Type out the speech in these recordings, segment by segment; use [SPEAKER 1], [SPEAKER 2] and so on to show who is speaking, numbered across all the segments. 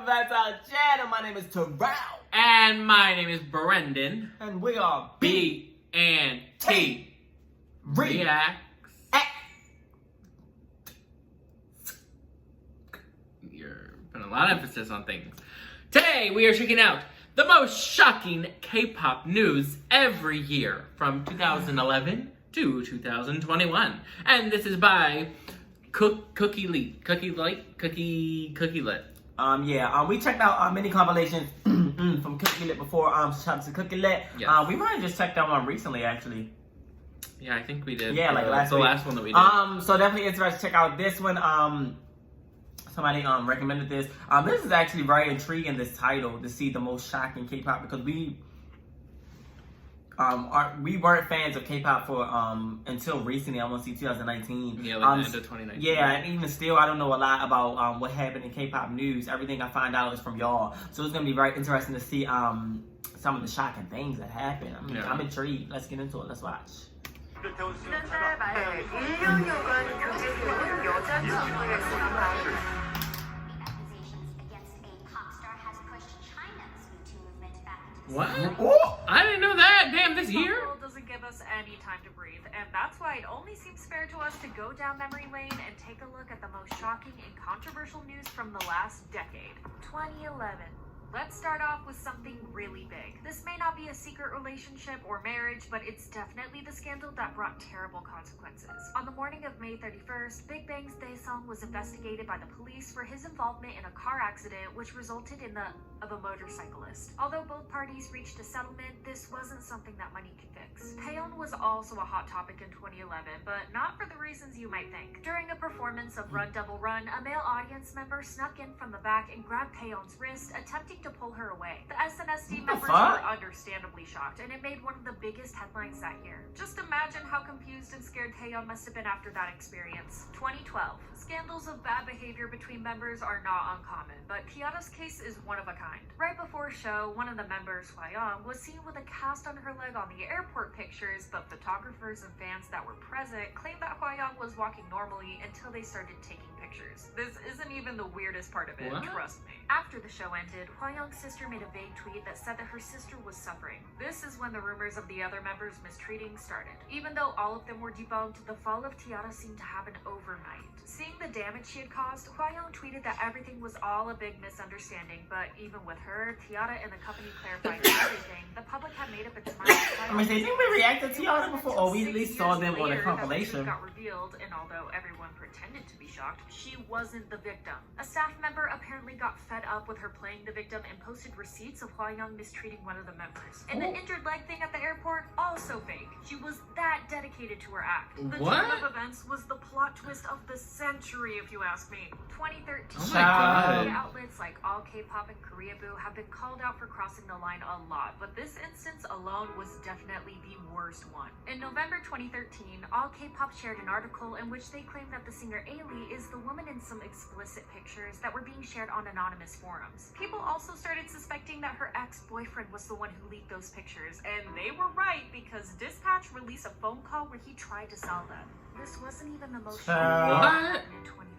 [SPEAKER 1] welcome back to our channel. My name is Terrell.
[SPEAKER 2] And my name is Brendan.
[SPEAKER 1] And we are
[SPEAKER 2] B and T Reacts. You're putting a lot of emphasis on things. Today we are checking out the most shocking K-pop news every year from 2011 to 2021. And this is by Cookie Lit.
[SPEAKER 1] We checked out many compilations from Cookie Lit before. Shout out to Cookie Lit.
[SPEAKER 2] Yes.
[SPEAKER 1] We might have just checked out one recently, actually.
[SPEAKER 2] Yeah, I think we did.
[SPEAKER 1] Yeah, like last
[SPEAKER 2] the
[SPEAKER 1] week.
[SPEAKER 2] last one that we did.
[SPEAKER 1] So definitely interested to check out this one. Somebody recommended this. This is actually very intriguing, this title, to see the most shocking K-pop, because we weren't fans of K-pop for until recently. I want to see 2019.
[SPEAKER 2] Yeah, like the end of 2019.
[SPEAKER 1] Yeah, and even still, I don't know a lot about what happened in K-pop news. Everything I find out is from y'all. So it's gonna be very interesting to see some of the shocking things that happen. I'm intrigued. Let's get into it. Let's watch.
[SPEAKER 3] 지난달 말 1년여간 교제 중인 여자 친구의 사망.
[SPEAKER 2] What? Oh, I didn't know that. Damn, this year?
[SPEAKER 3] The world doesn't give us any time to breathe, and that's why it only seems fair to us to go down memory lane and take a look at the most shocking and controversial news from the last decade. 2011. Let's start off with something really big. This may not be a secret relationship or marriage, but it's definitely the scandal that brought terrible consequences. On the morning of May 31st, Big Bang's Daesung was investigated by the police for his involvement in a car accident which resulted in the death of a motorcyclist. Although both parties reached a settlement, this wasn't something that money could fix. Taeyeon was also a hot topic in 2011, but not for the reasons you might think. During a performance of Run Double Run, a male audience member snuck in from the back and grabbed Taeyeon's wrist, attempting to pull her away. The SNSD members were understandably shocked, and it made one of the biggest headlines that year. Just imagine how confused and scared Taeyeon must have been after that experience. 2012. Scandals of bad behavior between members are not uncommon, but T-ara's case is one of a kind. Right before a show, one of the members, Hwayoung, was seen with a cast on her leg on the airport pictures, but photographers and fans that were present claimed that Hwayoung was walking normally until they started taking pictures. This isn't even the weirdest part of it, trust me. After the show ended, Hwayoung's sister made a vague tweet that said that her sister was suffering. This is when the rumors of the other members mistreating started. Even though all of them were debunked, the fall of T-ara seemed to happen overnight. Seeing the damage she had caused, Hwayoung tweeted that everything was all a big misunderstanding, but even with her, T-ara and the company clarifying everything, the public had made up its mind.
[SPEAKER 1] Didn't we react to T-ara before? Oh, we at least saw them on a compilation.
[SPEAKER 3] Got revealed, and although everyone pretended to be shocked, she wasn't the victim. A staff member apparently got fed up with her playing the victim and posted receipts of Hwayoung mistreating one of the members. And the injured leg thing at the airport, also fake. She was that dedicated to her act. The turn of events was the plot twist of the century, if you ask me. 2013.
[SPEAKER 2] Oh my God.
[SPEAKER 3] Media outlets like All K-pop and Korea Boo have been called out for crossing the line a lot, but this instance alone was definitely the worst one. In November 2013, All K-pop shared an article in which they claimed that the singer Ailey is the woman in some explicit pictures that were being shared on anonymous forums. People also started suspecting that her ex-boyfriend was the one who leaked those pictures, and they were right because Dispatch released a phone call where he tried to sell them. This wasn't even the most shocking in 2013.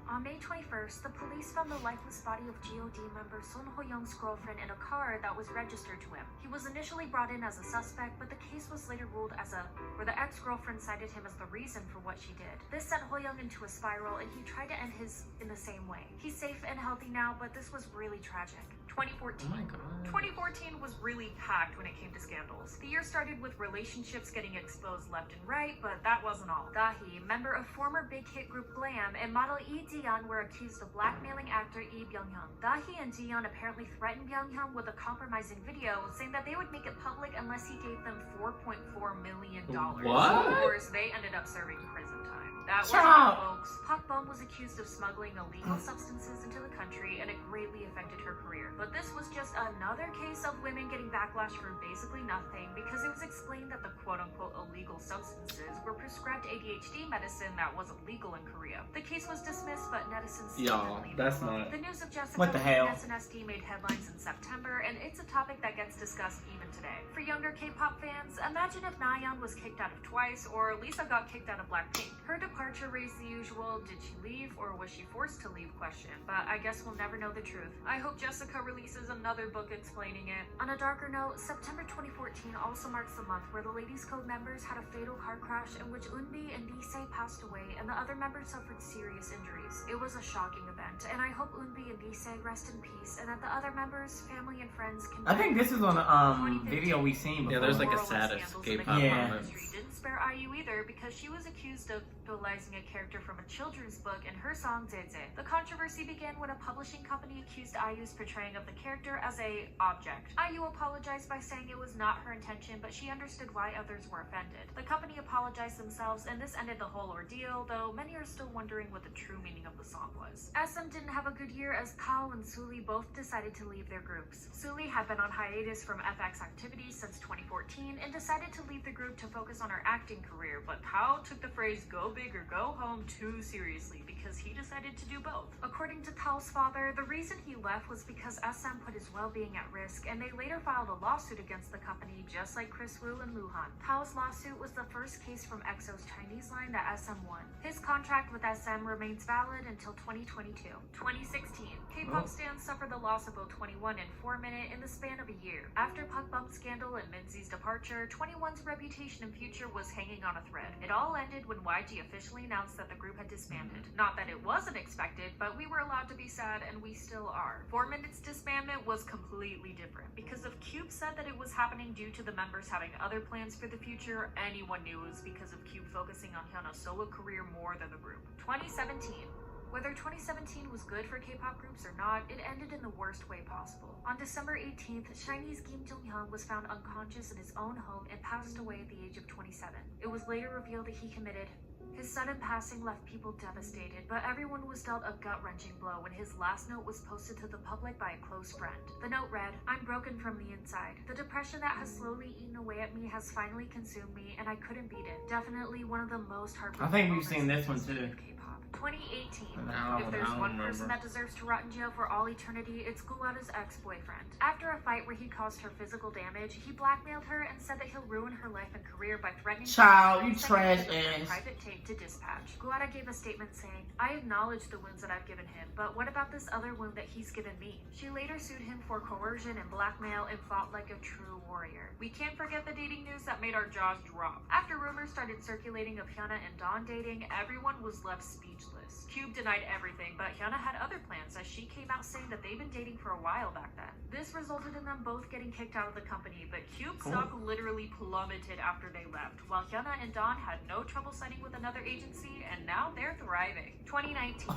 [SPEAKER 3] On May 21st, the police found the lifeless body of G.O.D member Son Ho-young's girlfriend in a car that was registered to him. He was initially brought in as a suspect, but the case was later ruled as where the ex-girlfriend cited him as the reason for what she did. This sent Ho-young into a spiral, and he tried to end his in the same way. He's safe and healthy now, but this was really tragic. 2014.
[SPEAKER 2] Oh my God.
[SPEAKER 3] 2014 was really packed when it came to scandals. The year started with relationships getting exposed left and right, but that wasn't all. Dahi, member of former big hit group Glam, and model Lee Ji-yeon were accused of blackmailing actor Lee Byung-hyun. Dahi and Ji-yeon apparently threatened Byung-hyun with a compromising video, saying that they would make it public unless he gave them $4.4 million.
[SPEAKER 2] What?
[SPEAKER 3] Of course, they ended up serving prison time. That wasn't all, folks. Park Bum was accused of smuggling illegal substances into the country, and it greatly affected her career. But this was just another case of women getting backlash for basically nothing, because it was explained that the quote-unquote illegal substances were prescribed ADHD medicine that wasn't legal in Korea. The case was dismissed, but netizens
[SPEAKER 2] Y'all, that's not...
[SPEAKER 3] The news of Jessica
[SPEAKER 1] What the hell?
[SPEAKER 3] SNSD made headlines in September, and it's a topic that gets discussed even today. For younger K-pop fans, imagine if Nayeon was kicked out of Twice, or Lisa got kicked out of Blackpink. Her departure raised the usual "did she leave or was she forced to leave" question, but I guess guess we'll never know the truth. I hope Jessica releases another book explaining it. On a darker note, September 2014 also marks the month where the Ladies Code members had a fatal car crash in which Eunbi and Lee passed away and the other members suffered serious injuries. It was a shocking event, and I hope Eunbi and Lee rest in peace and that the other members, family, and friends can...
[SPEAKER 1] I think this is on the video we've seen before.
[SPEAKER 2] Yeah, there's like a saddest K-pop moment.
[SPEAKER 3] Didn't spare IU either because she was accused of utilizing a character from a children's book in her song Zeze. The controversy began when a publishing company accused IU's portraying of the character as a object. IU apologized by saying it was not her intention, but she understood why others were offended. The company apologized themselves, and this ended the whole ordeal, though many are still wondering what the true meaning of the song was. SM didn't have a good year as Kao and Suli both decided to leave their groups. Suli had been on hiatus from FX activities since 2014 and decided to leave the group to focus on her acting career, but Kao took the phrase "go big or go home" too seriously because he decided to do both. According to Kao's father, the reason he left was because SM put his well-being at risk, and they later filed a lawsuit against the company just like Chris Wu and Luhan. Kao's lawsuit was the first case from EXO's Chinese line that SM won. His contract with SM remains valid until 2022. 2016, K-pop stans suffered the loss of O21 and 4Minute in the span of a year. After Puck Bump's scandal and Minzy's departure, 21's reputation and future was hanging on a thread. It all ended when YG officially announced that the group had disbanded. Not that it wasn't expected, but we were allowed to be sad, and we still are. 4Minute's disbandment was completely different. Because if Cube said that it was happening due to the members having other plans for the future, anyone knew it was because of Cube focusing on Hyun's solo career more than the group. 2017. Whether 2017 was good for K-pop groups or not, it ended in the worst way possible. On December 18th, Chinese Kim Jonghyun was found unconscious in his own home and passed away at the age of 27. It was later revealed that he committed. His sudden passing left people devastated, but everyone was dealt a gut-wrenching blow when his last note was posted to the public by a close friend. The note read, "I'm broken from the inside. The depression that has slowly eaten away at me has finally consumed me, and I couldn't beat it. Definitely one of the most heartbreaking
[SPEAKER 1] I think we've
[SPEAKER 3] moments
[SPEAKER 1] seen this one
[SPEAKER 3] in
[SPEAKER 1] too.
[SPEAKER 3] K-pop." 2018.
[SPEAKER 2] No,
[SPEAKER 3] If there's
[SPEAKER 2] I don't
[SPEAKER 3] one
[SPEAKER 2] remember.
[SPEAKER 3] person that deserves to rot in jail for all eternity, it's Gulada's ex-boyfriend. After a fight where he caused her physical damage, he blackmailed her and said that he'll ruin her life and career by threatening
[SPEAKER 1] Child,
[SPEAKER 3] to
[SPEAKER 1] you
[SPEAKER 3] send
[SPEAKER 1] trash
[SPEAKER 3] her a
[SPEAKER 1] ass.
[SPEAKER 3] private tape to dispatch. Gulada gave a statement saying, "I acknowledge the wounds that I've given him, but what about this other wound that he's given me?" She later sued him for coercion and blackmail and fought like a true warrior. We can't forget the dating news that made our jaws drop. After rumors started circulating of Hyuna and Dawn dating, everyone was left speechless. Cube denied everything, but Hyuna had other plans as she came out saying that they've been dating for a while back then. This resulted in them both getting kicked out of the company, but Cube stock literally plummeted after they left, while Hyuna and Dawn had no trouble signing with another agency, and now they're thriving. 2019.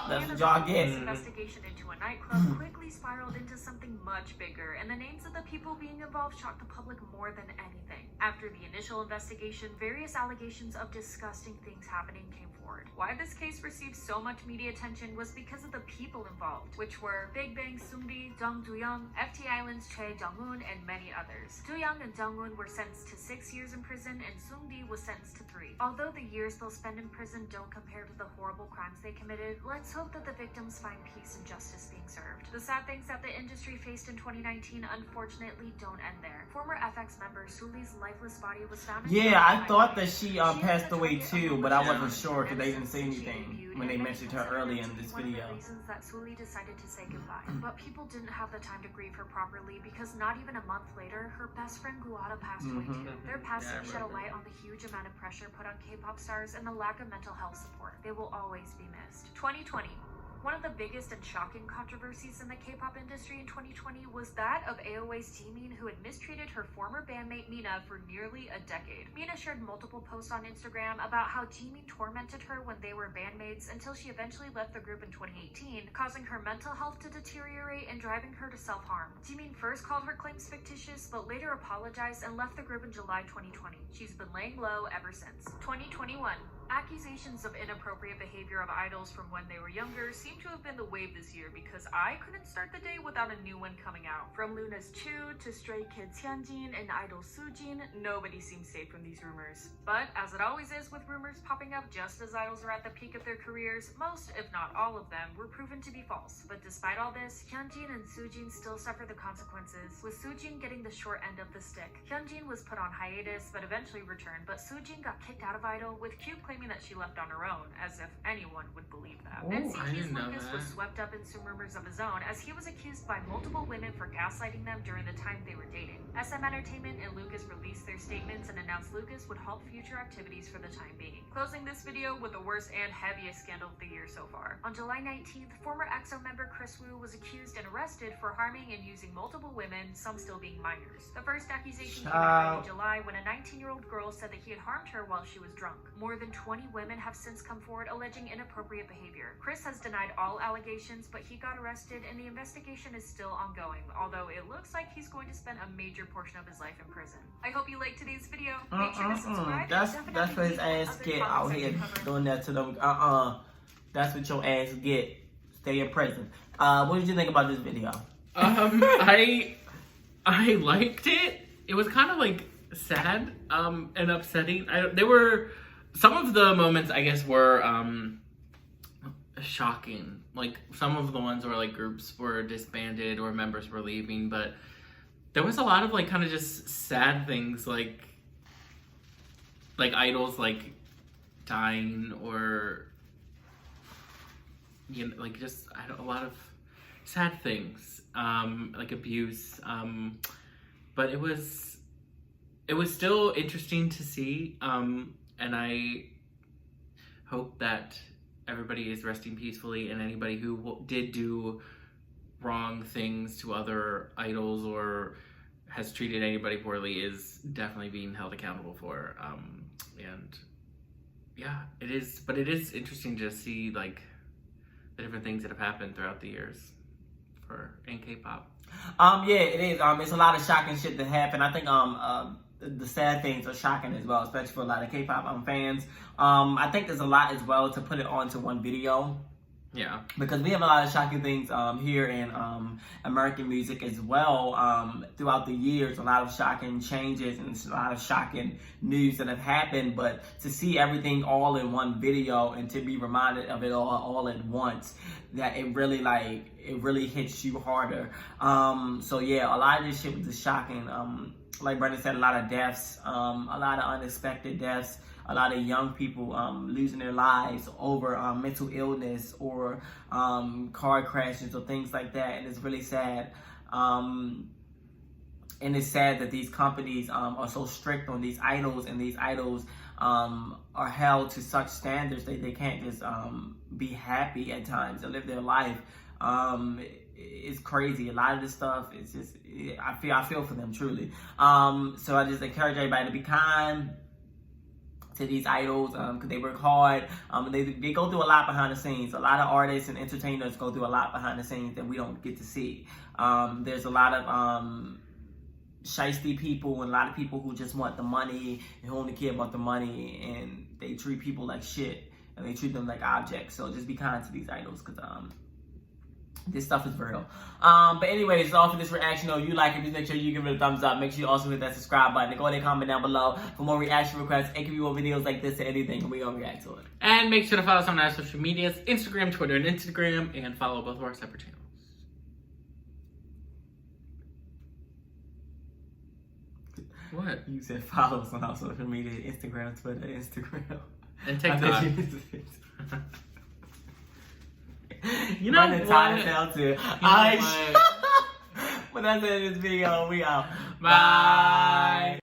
[SPEAKER 1] That's what y'all
[SPEAKER 3] This
[SPEAKER 1] getting.
[SPEAKER 3] investigation into a nightclub quickly spiraled into something much bigger, and the names of the people being involved shocked the public more than anything. After the initial investigation, various allegations of disgusting things happening came forward. Why this case received so much media attention was because of the people involved, which were Big Bang Seungbi, Jung Do-young, FT Island's Choi Jung-un, and many others. Do-young and Jung-un were sentenced to 6 years in prison, and Seungbi was sentenced to 3. Although the years they'll spend in prison don't compare to the horrible crimes they committed, let's hope that the victims find peace and justice being served. The sad things that the industry faced in 2019 unfortunately don't end there. Former FX member Suli's lifeless body was found in
[SPEAKER 1] Yeah, I
[SPEAKER 3] by
[SPEAKER 1] thought
[SPEAKER 3] police.
[SPEAKER 1] that she
[SPEAKER 3] She was
[SPEAKER 1] passed
[SPEAKER 3] the
[SPEAKER 1] away
[SPEAKER 3] target
[SPEAKER 1] too,
[SPEAKER 3] of
[SPEAKER 1] but I
[SPEAKER 3] malicious
[SPEAKER 1] wasn't sure because they didn't
[SPEAKER 3] incidents
[SPEAKER 1] say
[SPEAKER 3] that she
[SPEAKER 1] anything
[SPEAKER 3] debuted,
[SPEAKER 1] when they
[SPEAKER 3] and
[SPEAKER 1] mentioned
[SPEAKER 3] many
[SPEAKER 1] her early in
[SPEAKER 3] consider it to
[SPEAKER 1] this
[SPEAKER 3] be one of the
[SPEAKER 1] video.
[SPEAKER 3] reasons that Suli decided to say goodbye. But people didn't have the time to grieve her properly because not even a month later, her best friend Guada passed away too. Their passing
[SPEAKER 2] Yeah, I
[SPEAKER 3] shed a
[SPEAKER 2] remember.
[SPEAKER 3] light on the huge amount of pressure put on K-pop stars and the lack of mental health support. They will always be missed. 2020. One of the biggest and shocking controversies in the K-pop industry in 2020 was that of AOA's Jimin, who had mistreated her former bandmate Mina for nearly a decade. Mina shared multiple posts on Instagram about how Jimin tormented her when they were bandmates until she eventually left the group in 2018, causing her mental health to deteriorate and driving her to self-harm. Jimin first called her claims fictitious, but later apologized and left the group in July 2020. She's been laying low ever since. 2021. Accusations of inappropriate behavior of idols from when they were younger seem to have been the wave this year because I couldn't start the day without a new one coming out. From Luna's Chu to Stray Kids Hyunjin and idol Soojin, nobody seems safe from these rumors. But as it always is with rumors popping up just as idols are at the peak of their careers, most, if not all of them, were proven to be false. But despite all this, Hyunjin and Soojin still suffer the consequences, with Soojin getting the short end of the stick. Hyunjin was put on hiatus but eventually returned, but Soojin got kicked out of Idol, with Cube claiming claiming that she left on her own, as if anyone would believe that.
[SPEAKER 2] Oh, I
[SPEAKER 3] NCT's
[SPEAKER 2] didn't know
[SPEAKER 3] Lucas
[SPEAKER 2] that.
[SPEAKER 3] was swept up in some rumors of his own, as he was accused by multiple women for gaslighting them during the time they were dating. SM Entertainment and Lucas released their statements and announced Lucas would halt future activities for the time being. Closing this video with the worst and heaviest scandal of the year so far. On July 19th, former EXO member Chris Wu was accused and arrested for harming and using multiple women, some still being minors. The first accusation came out in July when a 19-year-old girl said that he had harmed her while she was drunk. More than 20 women have since come forward alleging inappropriate behavior. Chris has denied all allegations, but he got arrested and the investigation is still ongoing, although it looks like he's going to spend a major portion of his life in prison. I hope you liked today's video. Make sure to subscribe.
[SPEAKER 1] That's what his ass get out here doing that to them. That's what your ass get. Stay in prison. What did you think about this video?
[SPEAKER 2] I liked it. It was kind of like sad and upsetting. There were some of the moments, I guess, were shocking. Like some of the ones where like groups were disbanded or members were leaving, but there was a lot of like kind of just sad things, like idols like dying, or you know, like just a lot of sad things, like abuse. But it was still interesting to see, and I hope that everybody is resting peacefully, and anybody who did do wrong things to other idols or has treated anybody poorly is definitely being held accountable for. And yeah, it is. But it is interesting to see like the different things that have happened throughout the years in K-pop.
[SPEAKER 1] Yeah, it is. It's a lot of shocking shit that happened. I think the sad things are shocking as well, especially for a lot of K-pop fans. I think there's a lot as well to put it onto one video.
[SPEAKER 2] Yeah.
[SPEAKER 1] Because we have a lot of shocking things here in American music as well. Throughout the years, a lot of shocking changes and a lot of shocking news that have happened. But to see everything all in one video and to be reminded of it all at once, that it really hits you harder. So yeah, a lot of this shit was just shocking. Like Brenda said, a lot of deaths, a lot of unexpected deaths. A lot of young people losing their lives over mental illness or car crashes or things like that, and it's really sad. And it's sad that these companies are so strict on these idols, and these idols are held to such standards that they can't just be happy at times and live their life. It's crazy. A lot of this stuff is just, I feel for them truly. So I just encourage everybody to be kind to these idols, because they work hard. They go through a lot behind the scenes. A lot of artists and entertainers go through a lot behind the scenes that we don't get to see. There's a lot of shiesty people and a lot of people who just want the money and who only care about the money, and they treat people like shit and they treat them like objects. So just be kind to these idols, because this stuff is real. But anyways, that's all for this reaction. If you like it, please make sure you give it a thumbs up. Make sure you also hit that subscribe button and go ahead and comment down below for more reaction requests. It can be more videos like this or anything, and we're gonna react to it.
[SPEAKER 2] And make sure to follow us on our social medias, Instagram, Twitter, and Instagram, and follow both of our separate channels. What?
[SPEAKER 1] You said follow us on our social media, Instagram, Twitter, Instagram.
[SPEAKER 2] And TikTok.
[SPEAKER 1] You know what? When I said this video, we out.
[SPEAKER 2] Bye.